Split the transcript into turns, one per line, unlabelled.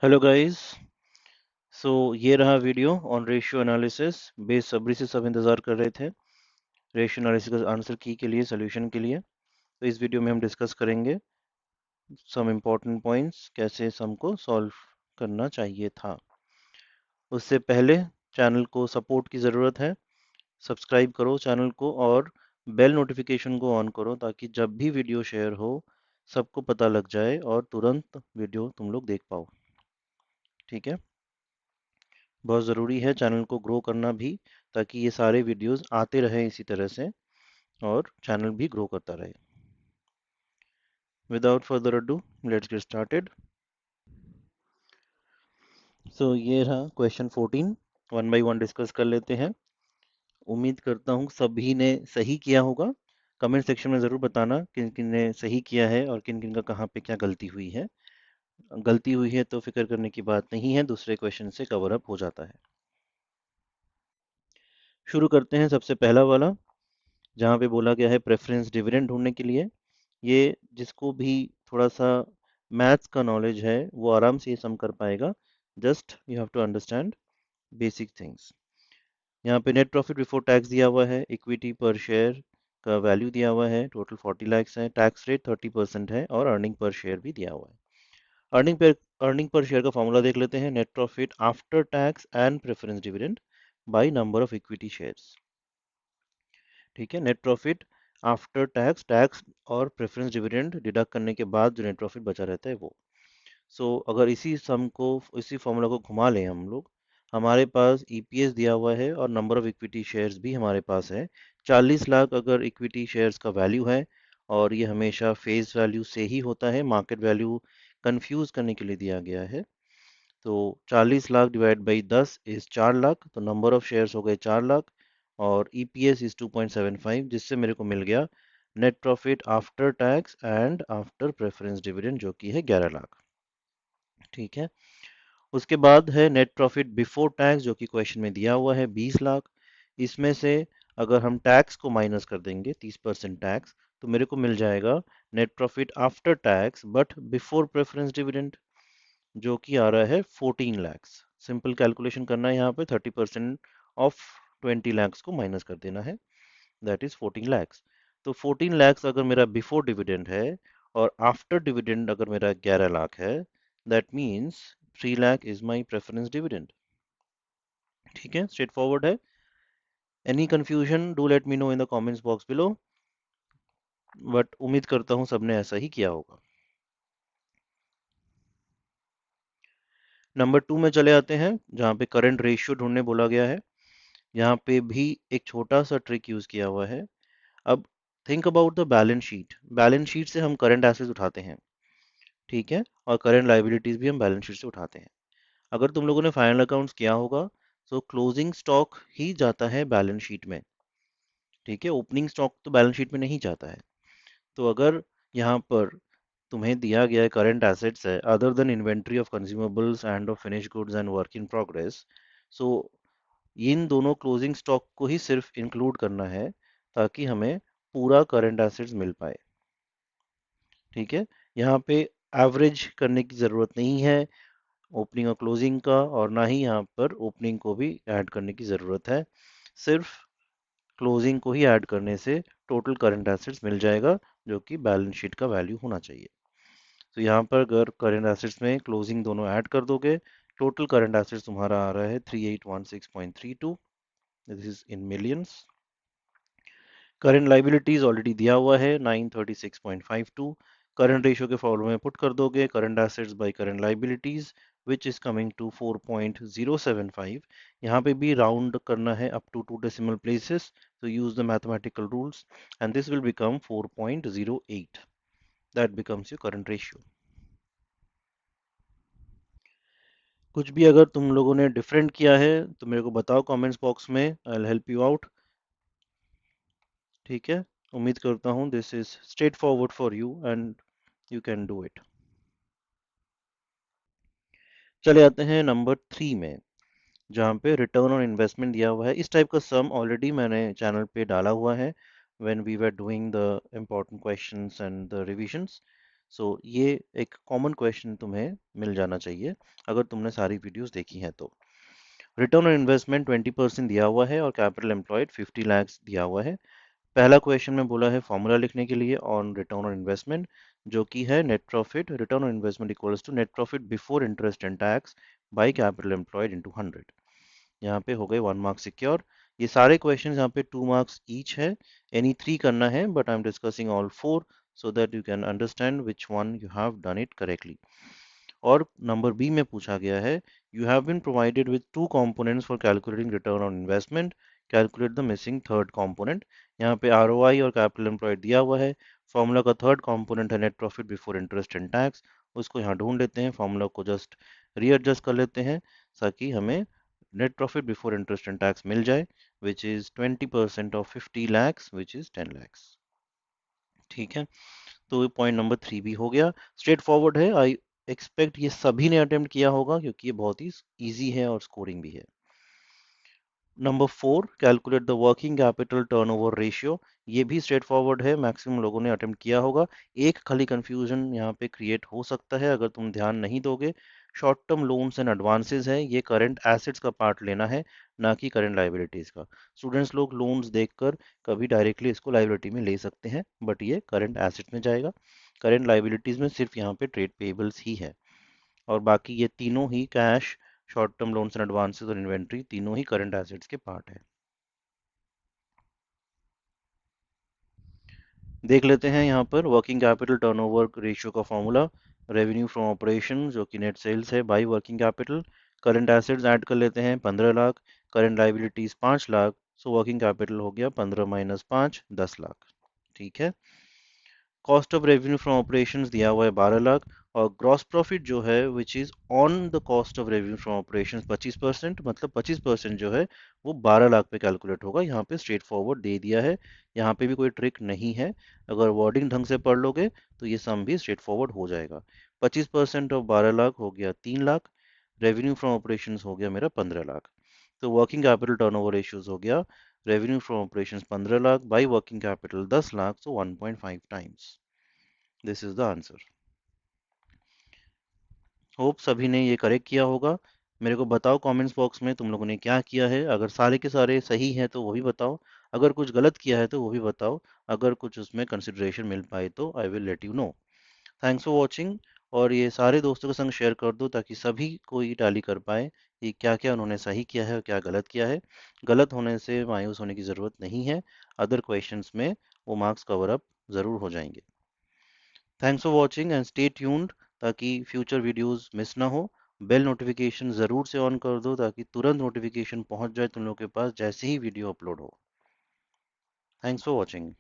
Hello guys. ये रहा video on ratio analysis. बेसब्री से सब इंतज़ार कर रहे थे रेशियो एनालिसिस का आंसर की के लिए, सोल्यूशन के लिए। तो इस वीडियो में हम डिस्कस करेंगे सम इम्पोर्टेंट पॉइंट्स, कैसे सम को सॉल्व करना चाहिए था। उससे पहले चैनल को सपोर्ट की ज़रूरत है। सब्सक्राइब करो चैनल को और बेल नोटिफिकेशन को ऑन करो ताकि जब भी वीडियो शेयर हो सबको पता लग जाए और तुरंत वीडियो तुम लोग देख पाओ। ठीक है, बहुत ज़रूरी है चैनल को ग्रो करना भी, ताकि ये सारे वीडियोस आते रहें इसी तरह से और चैनल भी ग्रो करता रहे। Without further ado, let's get started. ये रहा question 14। One by one discuss कर लेते हैं। उम्मीद करता हूँ सभी ने सही किया होगा। कमेंट सेक्शन में ज़रूर बताना किन किन ने सही किया है और किन किन का कहाँ पे क्या गलती हुई है। गलती हुई है तो फिक्र करने की बात नहीं है, दूसरे क्वेश्चन से कवर अप हो जाता है। शुरू करते हैं सबसे पहला वाला, जहाँ पे बोला गया है प्रेफरेंस डिविडेंड ढूंढने के लिए। ये जिसको भी थोड़ा सा मैथ्स का नॉलेज है वो आराम से ये सम कर पाएगा। Just you have to understand basic things. यहाँ पे नेट प्रॉफिट बिफोर टैक्स दिया हुआ है, इक्विटी पर शेयर का वैल्यू दिया हुआ है, टोटल 40 लाख है, टैक्स रेट 30% है और अर्निंग पर शेयर भी दिया हुआ है। अर्निंग पर शेयर का फॉर्मूला देख लेते हैं। Net profit after tax and preference dividend by number of equity shares. ठीक है, net profit after tax, tax और प्रेफरेंस डिविडेंड डिडक्ट करने के बाद जो नेट प्रॉफिट बचा रहता है वो। अगर इसी सम को, इसी फॉर्मूला को घुमा लें हम लोग, हमारे पास ईपीएस दिया हुआ है और नंबर ऑफ इक्विटी शेयर्स भी हमारे पास है। 40 लाख अगर इक्विटी शेयर्स का वैल्यू है, और ये हमेशा फेस वैल्यू से ही होता है, मार्केट वैल्यू कंफ्यूज करने के लिए दिया गया है। तो 40 lakh divide by 10 is 4 lakh, तो नंबर ऑफ शेयर्स हो गए 4 लाख और ईपीएस इज 2.75, जिससे मेरे को मिल गया net profit after tax and after preference dividend जो कि है 11 लाख। ठीक है, उसके बाद है नेट प्रॉफिट बिफोर टैक्स जो कि क्वेश्चन में दिया हुआ है 20 लाख। इसमें से अगर हम टैक्स को माइनस कर देंगे 30% टैक्स, तो मेरे को मिल जाएगा net profit after tax but before preference dividend जो कि आ रहा है 14 लैक्स। सिंपल कैलकुलेशन करना है, यहाँ पे 30% ऑफ 20 लैक्स को माइनस कर देना है, दैट इज 14 लैक्स। तो 14 लैक्स अगर मेरा बिफोर डिविडेंड है और आफ्टर डिविडेंड अगर मेरा 11 लाख है, that means 3 lakh is my preference dividend. ठीक है, स्ट्रेट फॉरवर्ड है। Any confusion do let me know in the comments box below, but उम्मीद करता हूँ सबने ऐसा ही किया होगा। नंबर 2 में चले आते हैं, जहाँ पे करंट रेशियो ढूंढने बोला गया है। यहाँ पे भी एक छोटा सा ट्रिक यूज किया हुआ है। अब think about the balance sheet. Balance sheet से हम करंट एसेट्स उठाते हैं, ठीक है, और करंट लायबिलिटीज भी हम बैलेंस शीट से उठाते हैं। अगर तुम लोगों ने फाइनल अकाउंट्स किया होगा तो क्लोजिंग स्टॉक ही जाता है बैलेंस शीट में। ठीक है, ओपनिंग स्टॉक तो बैलेंस शीट में नहीं जाता है। तो अगर यहाँ पर तुम्हें दिया गया करंट एसेट्स है other than inventory of consumables and of finish goods and work in progress, so इन दोनों क्लोजिंग स्टॉक को ही सिर्फ इंक्लूड करना है ताकि हमें पूरा करंट एसेट्स मिल पाए। ठीक है, यहाँ पे एवरेज करने की ज़रूरत नहीं है ओपनिंग और क्लोजिंग का, और ना ही यहाँ पर ओपनिंग को भी ऐड करने की ज़रूरत है। सिर्फ क्लोजिंग को ही ऐड करने से टोटल करंट एसेट्स मिल जाएगा जो कि बैलेंस शीट का वैल्यू होना चाहिए। तो यहाँ पर अगर करंट एसेट्स में क्लोजिंग दोनों ऐड कर दोगे, टोटल करंट एसेट्स तुम्हारा आ रहा है 3816.32, this is in millions. Current liabilities already दिया हुआ है 936.52। करंट रेशियो के फॉर्मूले में पुट कर दोगे current assets by current liabilities which is coming to 4.075। यहाँ पे भी राउंड करना है up to 2 decimal places, so use the mathematical rules and this will become 4.08. that becomes your current ratio. कुछ भी अगर तुम लोगों ने डिफरेंट किया है तो मेरे को बताओ कमेंट्स बॉक्स में, I will help you out. ठीक है, उम्मीद करता हूँ this is straight forward for you and you can do it. चले आते हैं नंबर 3 में, जहाँ पे रिटर्न ऑन इन्वेस्टमेंट दिया हुआ है। इस टाइप का सम ऑलरेडी मैंने चैनल पे डाला हुआ है when we were doing the important questions and the revisions. So ये एक कॉमन क्वेश्चन तुम्हें मिल जाना चाहिए अगर तुमने सारी वीडियोस देखी हैं तो। रिटर्न ऑन इन्वेस्टमेंट 20% दिया हुआ है और कैपिटल एम्प्लॉयड 50 लैक्स दिया हुआ है। पहला क्वेश्चन में बोला है फॉर्मूला लिखने के लिए ऑन रिटर्न ऑन इन्वेस्टमेंट, जो कि है net profit return on investment equals to net profit before interest and tax by capital employed into 100। यहाँ पे हो गए 1 मार्क सिक्योर। ये सारे क्वेश्चंस यहाँ पे 2 मार्क्स ईच है। एनी 3 करना है but I am discussing all 4 so that you can understand which one you have done it correctly. और नंबर बी में पूछा गया है you have been provided with two components for calculating return on investment, calculate the missing third component. यहाँ पे ROI और capital employed दिया हुआ है। फॉर्मूला का थर्ड कंपोनेंट है net profit before interest and tax, उसको यहाँ ढूंढ लेते हैं, फॉर्मूला को जस्ट रीएडजस्ट कर लेते हैं ताकि हमें net profit before interest and tax मिल जाए which is 20% of 50 lakhs which is 10 lakhs. ठीक है, तो पॉइंट नंबर 3 भी हो गया। स्ट्रेट फॉरवर्ड है, आई एक्सपेक्ट ये सभी ने अटेम्प्ट किया होगा क्योंकि ये बहुत ही इजी है और स्कोरिंग भी है। Number 4, calculate the working capital turnover ratio. ये भी स्ट्रेट फॉरवर्ड है, मैक्सिमम लोगों ने अटेम्प्ट किया होगा। एक खाली कंफ्यूजन यहाँ पे क्रिएट हो सकता है अगर तुम ध्यान नहीं दोगे। Short term loans and advances है, ये करंट एसेट्स का पार्ट लेना है, ना कि करंट लाइबिलिटीज का। स्टूडेंट्स लोग लोन्स देखकर कभी डायरेक्टली इसको लाइबिलिटी में ले सकते हैं बट ये करंट एसेट्स में जाएगा। करंट लाइबिलिटीज में सिर्फ यहाँ पे ट्रेड पेबल्स ही है और बाकी ये तीनों ही cash, short term loans and advances और इन्वेंट्री तीनों ही करंट एसेट्स के पार्ट है। देख लेते हैं यहाँ पर वर्किंग कैपिटल टर्नओवर रेशियो का फॉर्मूला। रेवेन्यू फ्रॉम ऑपरेशन जो कि नेट सेल्स है by working capital. Current assets add कर लेते हैं 15 lakh, current liabilities 5 lakh, so working capital हो गया 15 - 5 10 लाख। ठीक है, cost of revenue from operations दिया हुआ है 12 लाख और ग्रॉस प्रॉफिट जो है which is on the cost of revenue from operations 25%, मतलब 25% जो है वो 12 लाख पे कैलकुलेट होगा। यहाँ पे स्ट्रेट फॉरवर्ड दे दिया है, यहाँ पे भी कोई ट्रिक नहीं है। अगर वर्डिंग ढंग से पढ़ लोगे तो ये सम भी स्ट्रेट फॉरवर्ड हो जाएगा। 25% ऑफ 12 लाख हो गया 3 लाख, रेवेन्यू फ्रॉम ऑपरेशंस हो गया मेरा 15 लाख। तो वर्किंग कैपिटल टर्नओवर रेशियोज हो गया revenue from operations 15 lakh by working capital 10 lakh, so 1.5 times. This is the answer. Hope सभी ने ये करेक्ट किया होगा। मेरे को बताओ कमेंट्स बॉक्स में तुम लोगों ने क्या किया है। अगर सारे के सारे सही हैं तो वो भी बताओ, अगर कुछ गलत किया है तो वो भी बताओ, अगर कुछ उसमें कंसिडरेशन मिल पाए तो I will let you know. Thanks for watching. और ये सारे दोस्तों के संग शेयर कर दो ताकि सभी कोई टैली कर पाए कि क्या क्या उन्होंने सही किया है और क्या गलत किया है। गलत होने से मायूस होने की ज़रूरत नहीं है, अदर क्वेश्चंस में वो मार्क्स कवर अप ज़रूर हो जाएंगे। Thanks for watching and stay tuned ताकि फ्यूचर वीडियोस मिस ना हो। बेल नोटिफिकेशन ज़रूर से ऑन कर दो ताकि तुरंत नोटिफिकेशन पहुंच जाए तुम लोग के पास जैसे ही वीडियो अपलोड हो। Thanks for watching.